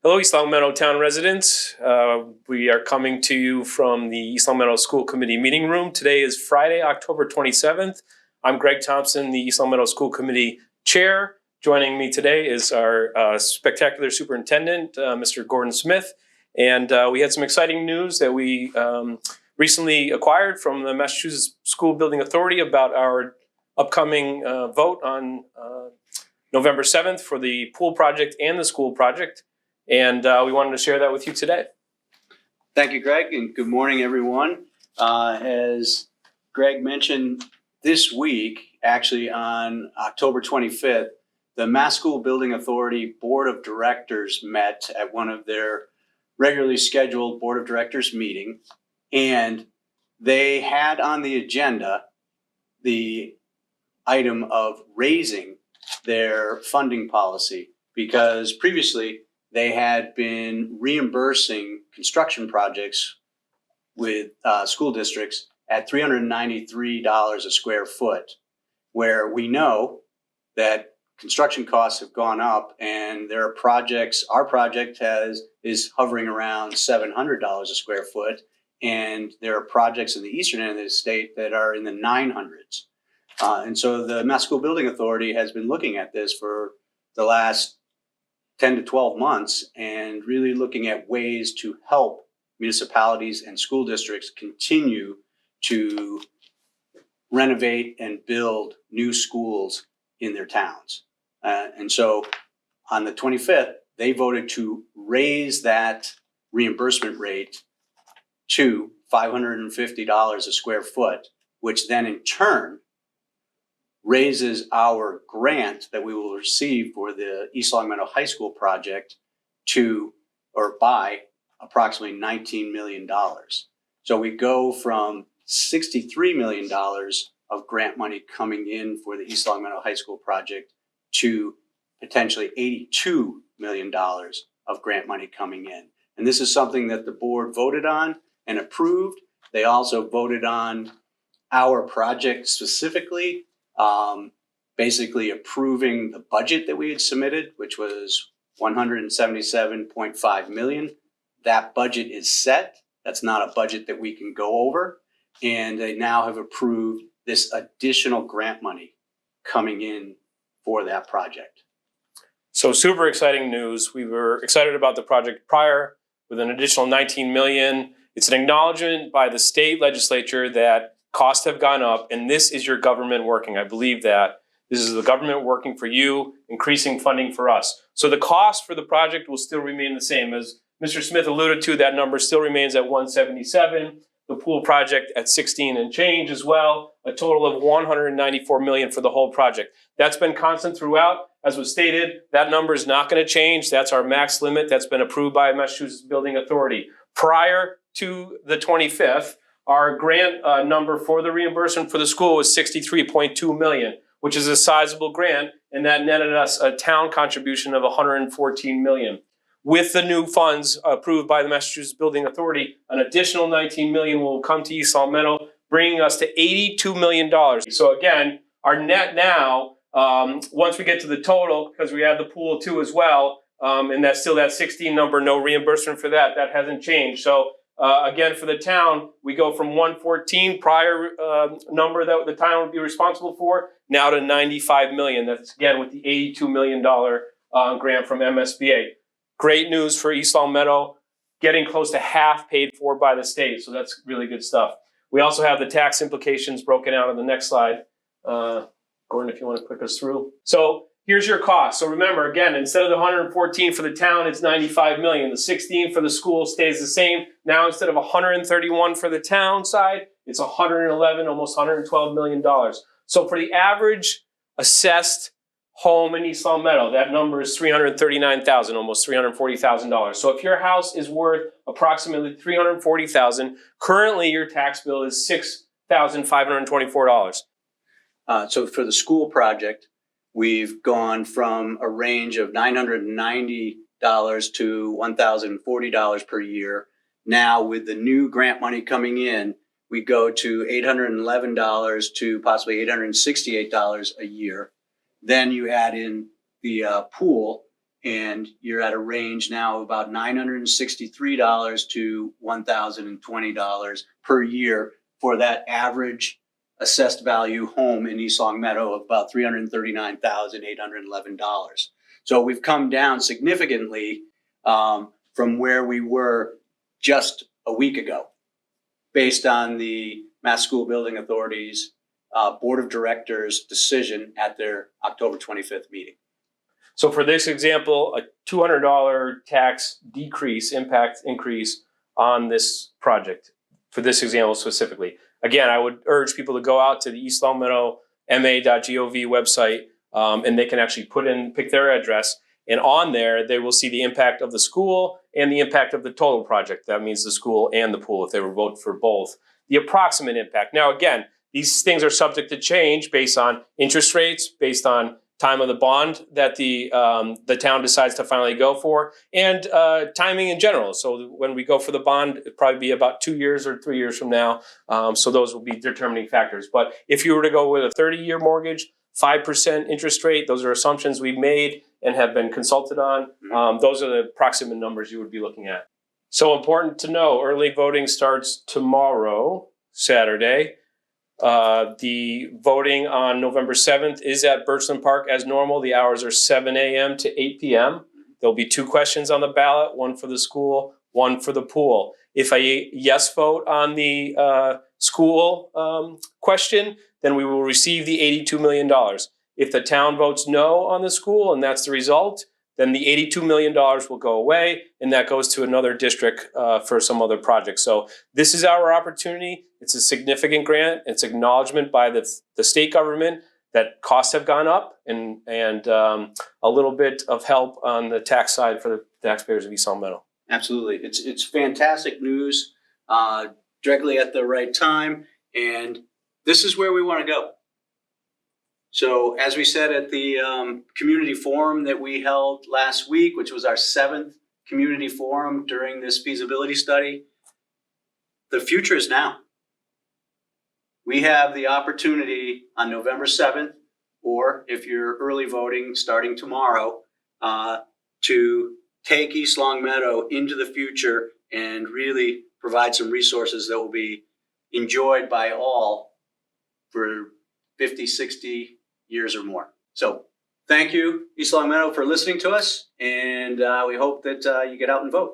Hello, East Longmeadow town residents. We are coming to you from the East Longmeadow School Committee meeting room. Today is Friday, October 27th. I'm Greg Thompson, the East Longmeadow School Committee Chair. Joining me today is our spectacular Superintendent, Mr. Gordon Smith. And we had some exciting news that we recently acquired from the Massachusetts School Building Authority about our upcoming vote on November 7th for the pool project and the school project. And we wanted to share that with you today. Thank you, Greg, and good morning, everyone. As Greg mentioned, this week, actually on October 25th, the Mass School Building Authority Board of Directors met at one of their regularly scheduled Board of Directors meeting, and they had on the agenda the item of raising their funding policy, because previously they had been reimbursing construction projects with school districts at $393 a square foot, where we know that construction costs have gone up, and there are projects. Our project is hovering around $700 a square foot, and there are projects in the eastern end of the state that are in the 900s. And so the Mass School Building Authority has been looking at this for the last 10 to 12 months and really looking at ways to help municipalities and school districts continue to renovate and build new schools in their towns. And so on the 25th, they voted to raise that reimbursement rate to $550 a square foot, which then in turn raises our grant that we will receive for the East Longmeadow High School project by approximately $19 million. So we go from $63 million of grant money coming in for the East Longmeadow High School project to potentially $82 million of grant money coming in. And this is something that the board voted on and approved. They also voted on our project specifically, basically approving the budget that we had submitted, which was $177.5 million. That budget is set. That's not a budget that we can go over. And they now have approved this additional grant money coming in for that project. So super exciting news. We were excited about the project prior with an additional $19 million. It's an acknowledgement by the state legislature that costs have gone up, and this is your government working. I believe that. This is the government working for you, increasing funding for us. So the cost for the project will still remain the same. As Mr. Smith alluded to, that number still remains at $177. The pool project at 16 and change as well. A total of $194 million for the whole project. That's been constant throughout. As was stated, that number is not going to change. That's our max limit that's been approved by Massachusetts Building Authority. Prior to the 25th, our grant number for the reimbursement for the school was $63.2 million, which is a sizable grant, and that netted us a town contribution of $114 million. With the new funds approved by the Massachusetts Building Authority, an additional $19 million will come to East Longmeadow, bringing us to $82 million. So again, our net now, once we get to the total, because we add the pool too as well, and that's still that 16 number, no reimbursement for that. That hasn't changed. So again, for the town, we go from 114 prior number that the town would be responsible for, now to 95 million. That's again with the $82 million grant from MSBA. Great news for East Longmeadow, getting close to half paid for by the state. So that's really good stuff. We also have the tax implications broken out on the next slide. Gordon, if you want to click us through. So here's your cost. So remember, again, instead of the 114 for the town, it's 95 million. The 16 for the school stays the same. Now, instead of 131 for the town side, it's 111, almost $112 million. So for the average assessed home in East Longmeadow, that number is $339,000, almost $340,000. So if your house is worth approximately $340,000, currently your tax bill is $6,524. So for the school project, we've gone from a range of $990 to $1,040 per year. Now with the new grant money coming in, we go to $811 to possibly $868 a year. Then you add in the pool, and you're at a range now of about $963 to $1,020 per year for that average assessed value home in East Long Meadow of about $339,811. So we've come down significantly from where we were just a week ago, based on the Mass School Building Authority's Board of Directors decision at their October 25th meeting. So for this example, a $200 tax impact increase on this project, for this example specifically. Again, I would urge people to go out to the East Long Meadow ma.gov website, and they can actually pick their address. And on there, they will see the impact of the school and the impact of the total project. That means the school and the pool, if they were voted for both. The approximate impact. Now, again, these things are subject to change based on interest rates, based on time of the bond that the town decides to finally go for, and timing in general. So when we go for the bond, it'll probably be about 2 years or 3 years from now. So those will be determining factors. But if you were to go with a 30-year mortgage, 5% interest rate, those are assumptions we've made and have been consulted on. Those are the approximate numbers you would be looking at. So important to know, early voting starts tomorrow, Saturday. The voting on November 7th is at Birchland Park as normal. The hours are 7 a.m. to 8 p.m. There'll be 2 questions on the ballot, one for the school, one for the pool. If a yes vote on the school question, then we will receive the $82 million. If the town votes no on the school and that's the result, then the $82 million will go away, and that goes to another district for some other project. So this is our opportunity. It's a significant grant. It's acknowledgement by the state government that costs have gone up, and a little bit of help on the tax side for the taxpayers of East Long Meadow. Absolutely. It's fantastic news, directly at the right time, and this is where we want to go. So as we said at the community forum that we held last week, which was our 7th community forum during this feasibility study, the future is now. We have the opportunity on November 7th, or if you're early voting starting tomorrow, to take East Long Meadow into the future and really provide some resources that will be enjoyed by all for 50, 60 years or more. So thank you, East Long Meadow, for listening to us, and we hope that you get out and vote.